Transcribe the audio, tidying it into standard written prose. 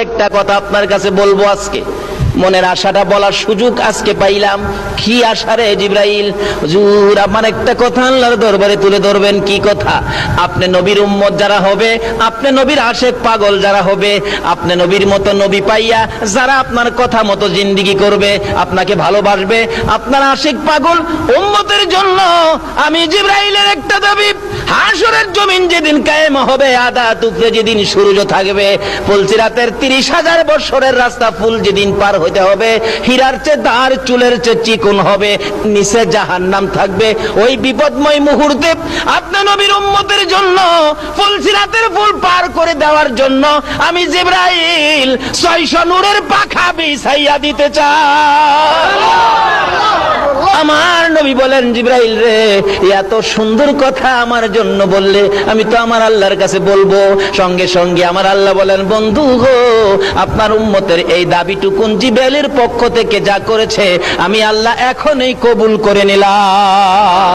একটা কথা আপনার কাছে বলবো আজকে, মনের আশাটা বলার সুযোগ আজকে পাইলাম। কি আশা রে জিবরাইল? হুজুর আমার একটা কথা আল্লাহর দরবারে তুলে ধরবেন। কি কথা? আপনি নবীর উম্মত যারা হবে, আপনি নবীর আশেক পাগল যারা হবে, আপনি নবীর মতো নবী পাইয়া যারা আপনার কথা মতো জিন্দেগি করবে, আপনাকে ভালোবাসবে, আপনার আশেক পাগল উম্মতের জন্য আমি জিবরাইলের একটা দাবি, হাসরের জমিন যেদিন কায়েম হবে, আদা টুকরে যেদিন সূর্য থাকবে, পুলসিরাতের 30,000 বছরের রাস্তা ফুল যেদিন পার হতে হবে, হীরার চেয়ে দাঁড় চুলের চেয়ে চিকন হবে, নিচে জাহান্নাম থাকবে, ওই বিপদময় মুহূর্তে আপনি নবীর উম্মতের জন্য পুলসিরাতের ফুল পার করে দেওয়ার জন্য আমি জিবরাইল 600 নূরের পাখা বিছাইয়া দিতে চাই। আমার নবী বলেন, জিবরাইল রে, এত সুন্দর কথা আমার জন্য বললে আমি তো আমার আল্লাহর কাছে বলবো। সঙ্গে সঙ্গে আমার আল্লাহ বলেন, বন্ধু গো, আপনার উম্মতের এই দাবিটুকুন জিবরাইলের পক্ষ থেকে যা করেছে আমি আল্লাহ এখনই কবুল করে নিলাম।